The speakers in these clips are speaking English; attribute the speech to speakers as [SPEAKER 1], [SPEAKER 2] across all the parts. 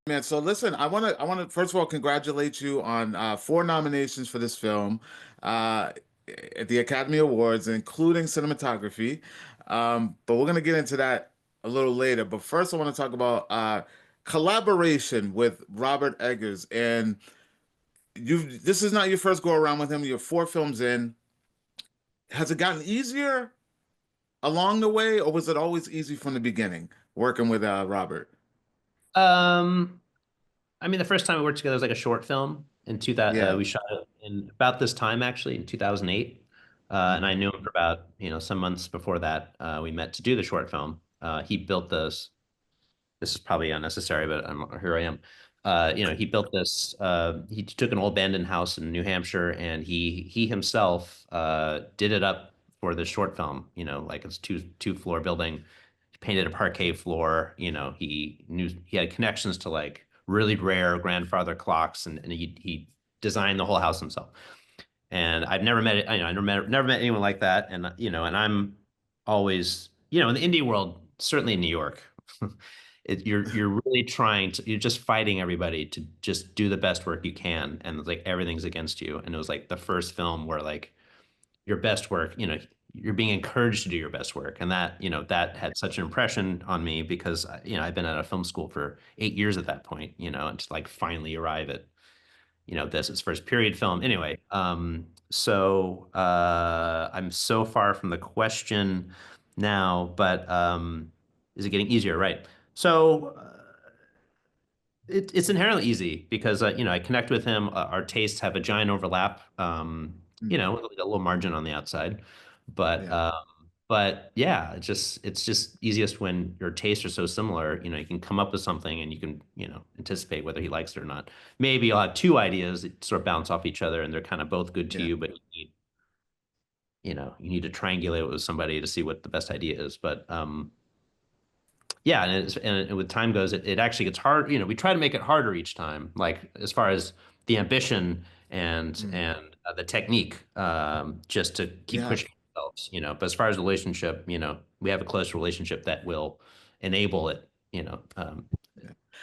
[SPEAKER 1] man. So listen, I want to first of all congratulate you on four nominations for this film uh, at the Academy Awards, including cinematography. But we're gonna get into that a little later. But first, I want to talk about collaboration with Robert Eggers, and you. This is not your first go around with him. You're four films in. Has it gotten easier along the way, or was it always easy from the beginning working with Robert?
[SPEAKER 2] Um, I mean, the first time we worked together was like a short film in 2000.
[SPEAKER 1] Yeah.
[SPEAKER 2] We shot it in about this time actually in 2008. And I
[SPEAKER 1] Mhm.
[SPEAKER 2] knew him for about, some months before that. We met to do the short film. He built this. This is probably unnecessary, but here I am. He built this. He took an old abandoned house in New Hampshire, and he himself did it up for the short film. Like it's two floor building. He painted a parquet floor. He knew he had connections to like really rare grandfather clocks, and he designed the whole house himself. And I've never met it. I never met anyone like that. And and I'm always in the indie world, certainly in New York. You're really you're just fighting everybody to just do the best work you can, and it's like everything's against you. And it was like the first film where like your best work, you're being encouraged to do your best work, and that had such an impression on me because I've been at a film school for 8 years at that point, and to like finally arrive at this is first period film anyway. So I'm so far from the question now, but is it getting easier? Right. So it's inherently easy because I connect with him. Our tastes have a giant overlap. With like a little margin on the outside, but
[SPEAKER 1] Yeah.
[SPEAKER 2] um, but yeah, it's just easiest when your tastes are so similar. You can come up with something and you can anticipate whether he likes it or not. Maybe you'll have two ideas that sort of bounce off each other and they're kind of both good to
[SPEAKER 1] Yeah.
[SPEAKER 2] you, but you need to triangulate it with somebody to see what the best idea is. But yeah, and with time goes, it actually gets hard. We try to make it harder each time, like as far as the ambition and
[SPEAKER 1] Mm.
[SPEAKER 2] the technique, just to keep
[SPEAKER 1] Yeah.
[SPEAKER 2] pushing ourselves. But as far as the relationship, we have a close relationship that will enable it.
[SPEAKER 1] Yeah.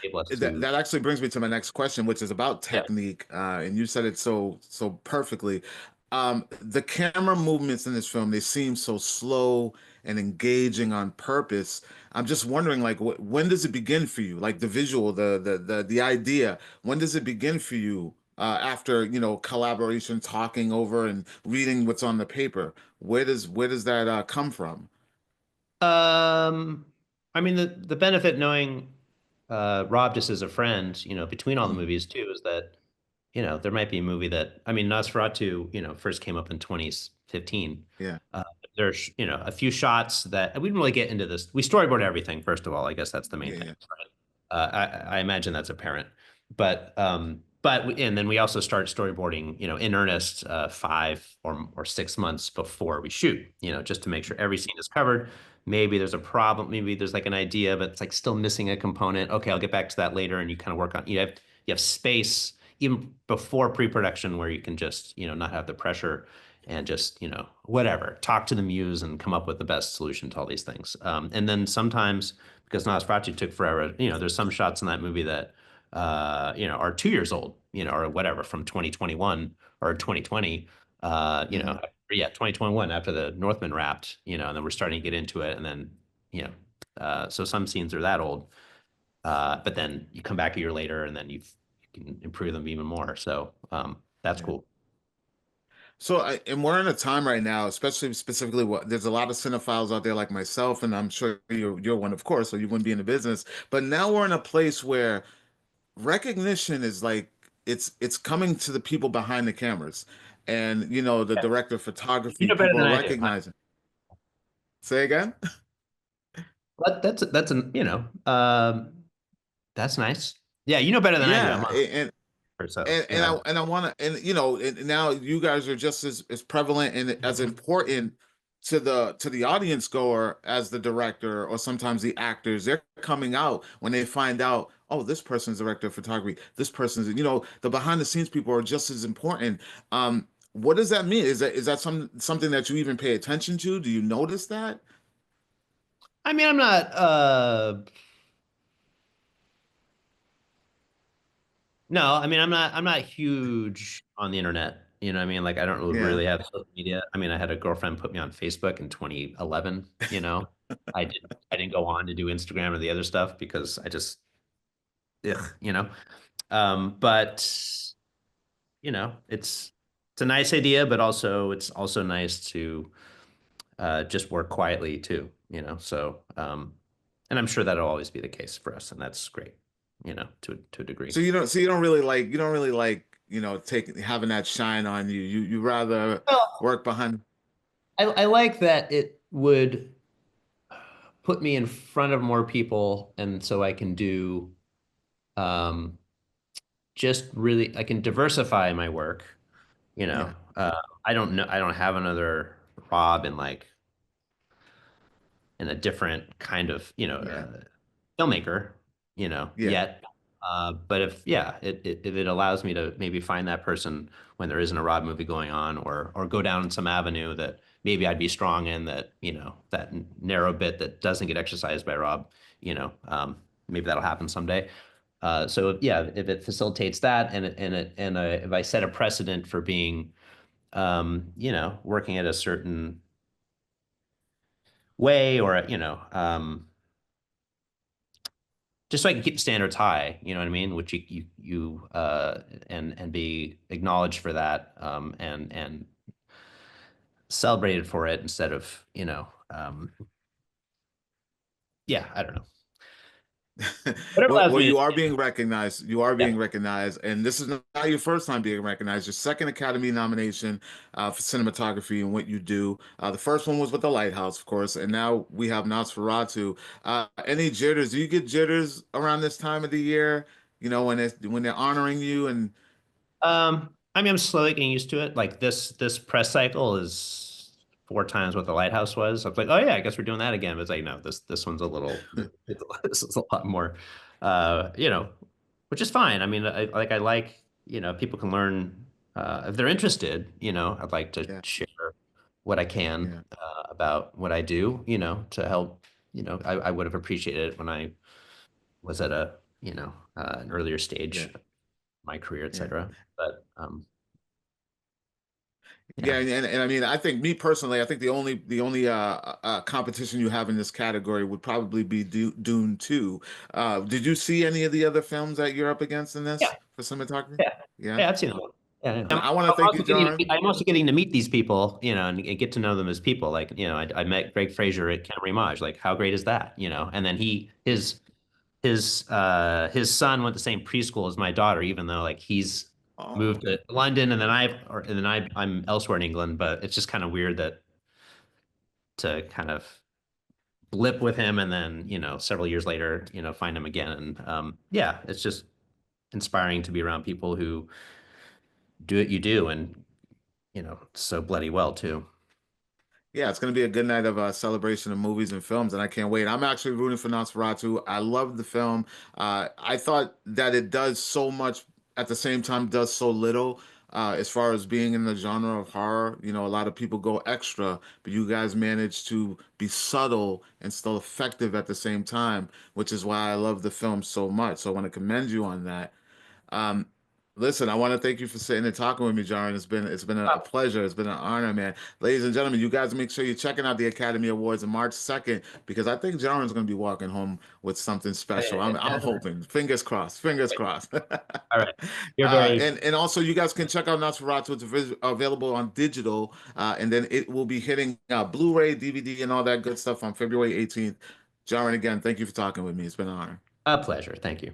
[SPEAKER 2] Enable us
[SPEAKER 1] That
[SPEAKER 2] to.
[SPEAKER 1] that actually brings me to my next question, which is about
[SPEAKER 2] Yeah.
[SPEAKER 1] technique, and you said it so perfectly. The camera movements in this film, they seem so slow and engaging on purpose. I'm just wondering, like, when does it begin for you? Like the visual, the idea. When does it begin for you? After collaboration, talking over and reading what's on the paper, where does that come from?
[SPEAKER 2] Um, I mean, the benefit knowing Rob just as a friend, between all the
[SPEAKER 1] Mm.
[SPEAKER 2] movies too, is that there might be a movie that, I mean, Nosferatu, first came up in 2015.
[SPEAKER 1] Yeah,
[SPEAKER 2] There's, a few shots that we didn't really get into this. We storyboard everything, first of all. I guess that's the main
[SPEAKER 1] yeah,
[SPEAKER 2] thing,
[SPEAKER 1] yeah,
[SPEAKER 2] right? I imagine that's apparent. And then we also start storyboarding, in earnest, 5 or 6 months before we shoot, just to make sure every scene is covered. Maybe there's a problem. Maybe there's like an idea, but it's like still missing a component. Okay, I'll get back to that later. And you kind of work on, you have space even before pre-production where you can just, not have the pressure and just, whatever, talk to the muse and come up with the best solution to all these things. And then sometimes, because Nosferatu took forever, there's some shots in that movie that, are 2 years old, or whatever from 2021 or 2020,
[SPEAKER 1] hmm
[SPEAKER 2] yeah, 2021 after the Northman wrapped, and then we're starting to get into it. And then, you know, so some scenes are that old, but then you come back a year later and then you can improve them even more. So that's
[SPEAKER 1] yeah.
[SPEAKER 2] cool.
[SPEAKER 1] So, and we're in a time right now, especially specifically, there's a lot of cinephiles out there like myself, and I'm sure you're one, of course, or you wouldn't be in the business. But now we're in a place where recognition is like it's coming to the people behind the cameras, and the director of
[SPEAKER 2] You
[SPEAKER 1] photography,
[SPEAKER 2] know better
[SPEAKER 1] people
[SPEAKER 2] than
[SPEAKER 1] are
[SPEAKER 2] I do.
[SPEAKER 1] recognizing. Say again?
[SPEAKER 2] But that's an that's nice. Yeah, you know better than I do. I'm
[SPEAKER 1] Yeah,
[SPEAKER 2] on so
[SPEAKER 1] and
[SPEAKER 2] yeah.
[SPEAKER 1] I want to, and and now you guys are just as prevalent and as important to the audience goer as the director or sometimes the actors. They're coming out when they find out, oh, this person's director of photography, this person's, the behind the scenes people are just as important. What does that mean? Is that something that you even pay attention to? Do you notice that?
[SPEAKER 2] I mean, I'm not No, I mean I'm not huge on the internet. You know what I mean? Like I don't
[SPEAKER 1] Yeah.
[SPEAKER 2] really have social media. I mean, I had a girlfriend put me on Facebook in 2011, you know. I didn't go on to do Instagram or the other stuff because I just ugh, you know. But it's a nice idea, but also it's also nice to just work quietly too, you know. So and I'm sure that'll always be the case for us, and that's great, to a degree.
[SPEAKER 1] So you don't really like, take having that shine on you. You rather
[SPEAKER 2] Well,
[SPEAKER 1] work behind.
[SPEAKER 2] I like that it would put me in front of more people, and so I can do um, just really I can diversify my work. You know,
[SPEAKER 1] Yeah.
[SPEAKER 2] I don't know. I don't have another Rob in a different kind of
[SPEAKER 1] Yeah.
[SPEAKER 2] filmmaker,
[SPEAKER 1] Yeah.
[SPEAKER 2] yet. But if it allows me to maybe find that person when there isn't a Rob movie going on, or go down some avenue that maybe I'd be strong in, that that narrow bit that doesn't get exercised by Rob, maybe that'll happen someday. So yeah, if it facilitates that, if I set a precedent for being, working at a certain way, or just so I can keep the standards high, you know what I mean? Which and be acknowledged for that, and celebrated for it, instead of, yeah, I don't know. Whatever
[SPEAKER 1] Well,
[SPEAKER 2] allows
[SPEAKER 1] well,
[SPEAKER 2] me to,
[SPEAKER 1] you are being recognized. You are
[SPEAKER 2] yeah.
[SPEAKER 1] being recognized, and this is not your first time being recognized. Your second Academy nomination for cinematography and what you do. The first one was with The Lighthouse, of course, and now we have Nosferatu. Any jitters? Do you get jitters around this time of the year? When they're honoring you, and
[SPEAKER 2] I mean, I'm slowly getting used to it. Like this press cycle is 4 times what the Lighthouse was. I was like, oh yeah, I guess we're doing that again. But it's like, no, this one's a little, this is a lot more, uh, you know, which is fine. I mean, I like, people can learn, if they're interested. I'd like to
[SPEAKER 1] yeah,
[SPEAKER 2] share what I can,
[SPEAKER 1] yeah,
[SPEAKER 2] about what I do, to help. I would have appreciated it when I was at an earlier stage
[SPEAKER 1] yeah,
[SPEAKER 2] of my career, et
[SPEAKER 1] yeah.
[SPEAKER 2] cetera. But
[SPEAKER 1] Yeah,
[SPEAKER 2] yeah.
[SPEAKER 1] and I mean, I think me personally, I think the only competition you have in this category would probably be Dune 2. Did you see any of the other films that you're up against in
[SPEAKER 2] Yeah,
[SPEAKER 1] this for cinematography?
[SPEAKER 2] yeah,
[SPEAKER 1] Yeah.
[SPEAKER 2] yeah. I've seen them. Yeah, yeah.
[SPEAKER 1] And I want to thank you, Jaron.
[SPEAKER 2] I'm also getting to meet these people, and get to know them as people. Like, I met Greg Frazier at Camaraderie. Like, how great is that? And then his son went the same preschool as my daughter, even though, like, he's moved
[SPEAKER 1] Oh,
[SPEAKER 2] to London, and I'm elsewhere in England. But it's just kind of weird that to kind of blip with him, and then, several years later, find him again. And yeah, it's just inspiring to be around people who do what you do, and so bloody well too.
[SPEAKER 1] yeah, it's going to be a good night of celebration of movies and films, and I can't wait. I'm actually rooting for Nosferatu. I love the film. I thought that it does so much at the same time does so little. As far as being in the genre of horror, a lot of people go extra, but you guys manage to be subtle and still effective at the same time, which is why I love the film so much. So I want to commend you on that. Um, Listen, I want to thank you for sitting and talking with me, Jaron. It's been a pleasure. It's been an honor, man. Ladies and gentlemen, you guys make sure you're checking out the Academy Awards on March 2nd, because I think Jaron's going to be walking home with something special. I'm hoping. Fingers crossed. Fingers crossed.
[SPEAKER 2] All right. You're very
[SPEAKER 1] And also, you guys can check out Nosferatu. It's available on digital, and then it will be hitting Blu-ray, DVD, and all that good stuff on February 18th. Jaron, again, thank you for talking with me. It's been an honor.
[SPEAKER 2] a pleasure. Thank you.